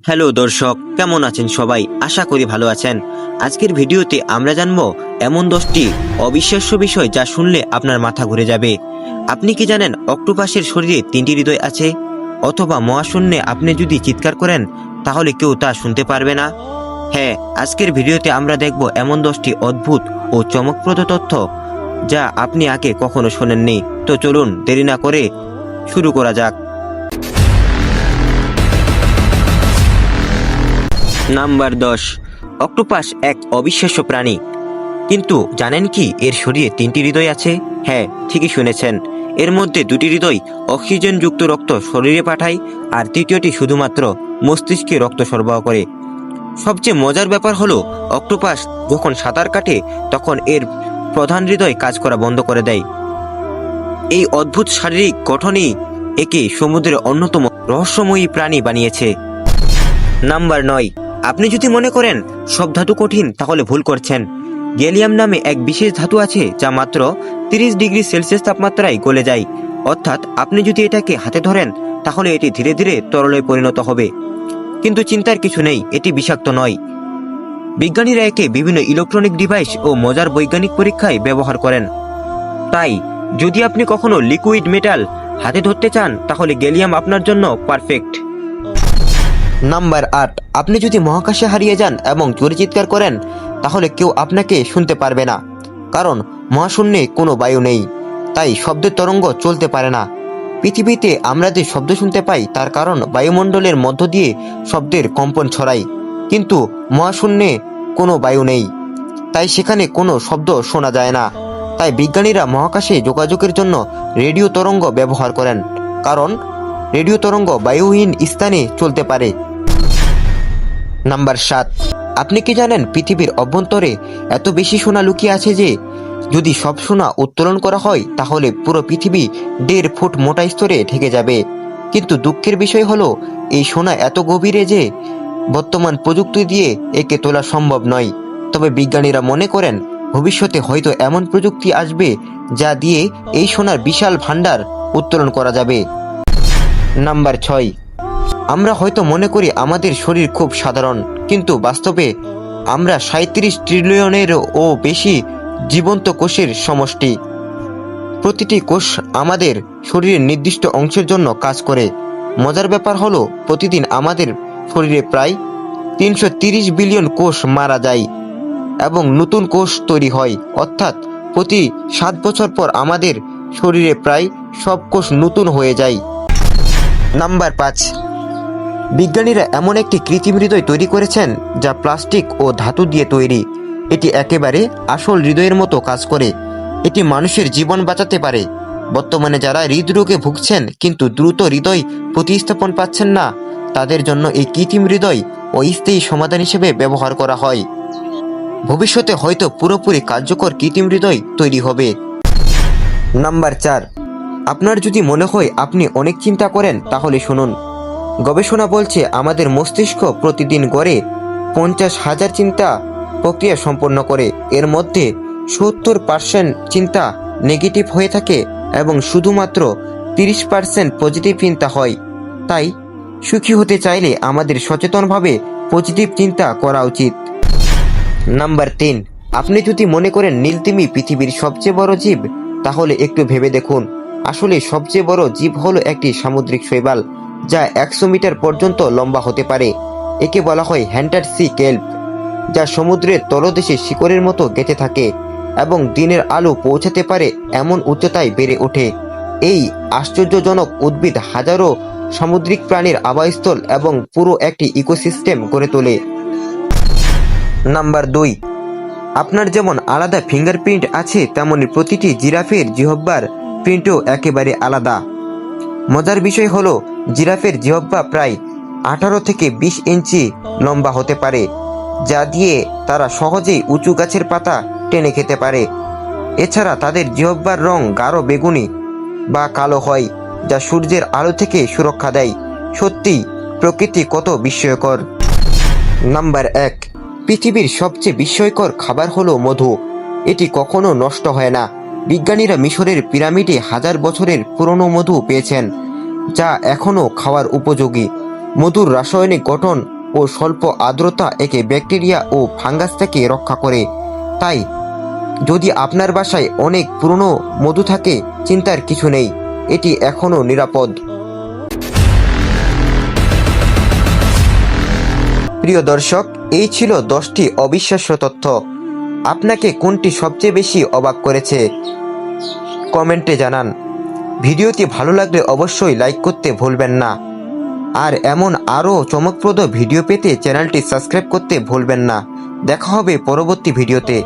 Hello দর্শক, কেমন আছেন সবাই? আশা করি ভালো আছেন। আজকের ভিডিওতে আমরা জানবো এমন 10টি অবিশ্বাস্য বিষয় যা শুনলে আপনার মাথা ঘুরে যাবে। আপনি কি জানেন অক্টোপাসের শরীরে 3টি হৃদয় আছে? অথবা মহাশূন্যে আপনি যদি চিৎকার করেন তাহলে কেউ তা শুনতে পারবে না? হ্যাঁ, আজকের ভিডিওতে আমরা দেখব এমন 10টি অদ্ভুত ও চমকপ্রদ তথ্য যা আপনি আগে কখনো শোনেননি। তো চলুন দেরি না করে শুরু করা যাক। নাম্বার 10। অক্টোপাস এক অবিশ্বাস্য প্রাণী। কিন্তু জানেন কি এর শরীরে 3টি হৃদয় আছে? হ্যাঁ, ঠিকই শুনেছেন। এর মধ্যে 2টি হৃদয় অক্সিজেনযুক্ত রক্ত শরীরে পাঠায়, আর তৃতীয়টি শুধুমাত্র মস্তিষ্কে রক্ত সরবরাহ করে। সবচেয়ে মজার ব্যাপার হলো অক্টোপাস যখন সাঁতার কাটে তখন এর প্রধান হৃদয় কাজ করা বন্ধ করে দেয়। এই অদ্ভুত শারীরিক গঠনই একে সমুদ্রের অন্যতম রহস্যময়ী প্রাণী বানিয়েছে। নাম্বার 9। আপনি যদি মনে করেন সব ধাতু কঠিন তাহলে ভুল করছেন। গ্যালিয়াম নামে এক বিশেষ ধাতু আছে যা মাত্র 30 ডিগ্রি সেলসিয়াস তাপমাত্রায় গলে যায়। অর্থাৎ আপনি যদি এটাকে হাতে ধরেন তাহলে এটি ধীরে ধীরে তরলে পরিণত হবে। কিন্তু চিন্তার কিছু নেই, এটি বিষাক্ত নয়। বিজ্ঞানীরা একে বিভিন্ন ইলেকট্রনিক ডিভাইস ও মজার বৈজ্ঞানিক পরীক্ষায় ব্যবহার করেন। তাই যদি আপনি কখনো লিকুইড মেটাল হাতে ধরতে চান তাহলে গ্যালিয়াম আপনার জন্য পারফেক্ট। নাম্বার 8। আপনি যদি মহাকাশে হারিয়ে যান এবং জোরে চিৎকার করেন তাহলে কেউ আপনাকে শুনতে পারবে না, কারণ মহাশূন্যে কোনো বায়ু নেই, তাই শব্দের তরঙ্গ চলতে পারে না। পৃথিবীতে আমরা যে শব্দ শুনতে পাই তার কারণ বায়ুমণ্ডলের মধ্য দিয়ে শব্দের কম্পন ছড়ায়, কিন্তু মহাশূন্যে কোনো বায়ু নেই, তাই সেখানে কোনো শব্দ শোনা যায় না। তাই বিজ্ঞানীরা মহাকাশে যোগাযোগের জন্য রেডিও তরঙ্গ ব্যবহার করেন, কারণ রেডিও তরঙ্গ বায়ুহীন স্থানে চলতে পারে। নাম্বার 7। আপনি কি জানেন পৃথিবীর অভ্যন্তরে এত বেশি সোনা লুকিয়ে আছে যে যদি সব সোনা উত্তোলন করা হয় তাহলে পুরো পৃথিবী 1.5 ফুট মোটা স্তরে ঢেকে যাবে। কিন্তু দুঃখের বিষয় হলো এই সোনা এত গভীরে যে বর্তমান প্রযুক্তি দিয়ে একে তোলা সম্ভব নয়। তবে বিজ্ঞানীরা মনে করেন ভবিষ্যতে হয়তো এমন প্রযুক্তি আসবে যা দিয়ে এই সোনার বিশাল ভাণ্ডার উত্তোলন করা যাবে। নাম্বার 6। আমরা হয়তো মনে করি আমাদের শরীর খুব সাধারণ, কিন্তু বাস্তবে আমরা 37 ট্রিলিয়নেরও বেশি জীবন্ত কোষের সমষ্টি। প্রতিটি কোষ আমাদের শরীরের নির্দিষ্ট অংশের জন্য কাজ করে। মজার ব্যাপার হলো প্রতিদিন আমাদের শরীরে প্রায় 330 বিলিয়ন কোষ মারা যায় এবং নতুন কোষ তৈরি হয়। অর্থাৎ প্রতি 7 বছর পর আমাদের শরীরে প্রায় সব কোষ নতুন হয়ে যায়। নাম্বার 5। বিজ্ঞানীরা এমন একটি কৃত্রিম হৃদয় তৈরি করেছেন যা প্লাস্টিক ও ধাতু দিয়ে তৈরি। এটি একেবারে আসল হৃদয়ের মতো কাজ করে। এটি মানুষের জীবন বাঁচাতে পারে। বর্তমানে যারা হৃদরোগে ভুগছেন কিন্তু দ্রুত হৃদয় প্রতিস্থাপন পাচ্ছেন না, তাদের জন্য এই কৃত্রিম হৃদয় অস্থায়ী সমাধান হিসেবে ব্যবহার করা হয়। ভবিষ্যতে হয়তো পুরোপুরি কার্যকর কৃত্রিম হৃদয় তৈরি হবে। নাম্বার 4। আপনার যদি মনে হয় আপনি অনেক চিন্তা করেন তাহলে শুনুন। গবেষণা বলছে আমাদের মস্তিষ্ক প্রতিদিন গড়ে 50,000 চিন্তা প্রক্রিয়া সম্পন্ন করে। এর মধ্যে 70% চিন্তা নেগেটিভ হয়ে থাকে এবং শুধুমাত্র 30% পজিটিভ চিন্তা হয়। তাই সুখী হতে চাইলে আমাদের সচেতনভাবে পজিটিভ চিন্তা করা উচিত। নাম্বার 3। আপনি যদি মনে করেন নীলতিমি পৃথিবীর সবচেয়ে বড় জীব তাহলে একটু ভেবে দেখুন। আসলে সবচেয়ে বড় জীব হলো একটি সামুদ্রিক শৈবাল যা 100 মিটার পর্যন্ত লম্বা হতে পারে। একে বলা হয় হ্যান্টার সি কেল্প, যা সমুদ্রের তলদেশে শিকড়ের মতো গেঁথে থাকে এবং দিনের আলো পৌঁছাতে পারে এমন উচ্চতায় বেড়ে ওঠে। এই আশ্চর্যজনক উদ্ভিদ হাজারো সামুদ্রিক প্রাণীর আবাসস্থল এবং পুরো একটি ইকোসিস্টেম গড়ে তোলে। নাম্বার 2। আপনার যেমন আলাদা ফিঙ্গারপ্রিন্ট আছে তেমনি প্রতিটি জিরাফের জিহ্বার প্রিন্টও একেবারে আলাদা। মজার বিষয় হলো জিরাফের জিহ্বা প্রায় 18 থেকে 20 ইঞ্চি লম্বা হতে পারে, যা দিয়ে তারা সহজেই উঁচু গাছের পাতা টেনে খেতে পারে। এছাড়া তাদের জিহ্বার রং গাঢ় বেগুনি বা কালো হয়, যা সূর্যের আলো থেকে সুরক্ষা দেয়। সত্যি প্রকৃতি কত বিস্ময়কর। নাম্বার 1। পৃথিবীর সবচেয়ে বিস্ময়কর খাবার হলো মধু। এটি কখনো নষ্ট হয় না। বিজ্ঞানীরা মিশরের পিরামিডে 1000 বছরের পুরনো মধু পেয়েছেন, যা এখনও খাওয়ার উপযোগী। মধুর রাসায়নিক গঠন ও স্বল্প আর্দ্রতা একে ব্যাকটেরিয়া ও ফাঙ্গাস থেকে রক্ষা করে। তাই যদি আপনার বাসায় অনেক পুরনো মধু থাকে, চিন্তার কিছু নেই, এটি এখনও নিরাপদ। প্রিয় দর্শক, এই ছিল 10টি অবিশ্বাস্য তথ্য। আপনাকে কোনটি সবচেয়ে বেশি অবাক করেছে কমেন্টে জানান। ভিডিওটি ভালো লাগলে অবশ্যই লাইক করতে ভুলবেন না। আর এমন আরও চমকপ্রদ ভিডিও পেতে চ্যানেলটি সাবস্ক্রাইব করতে ভুলবেন না। দেখা হবে পরবর্তী ভিডিওতে।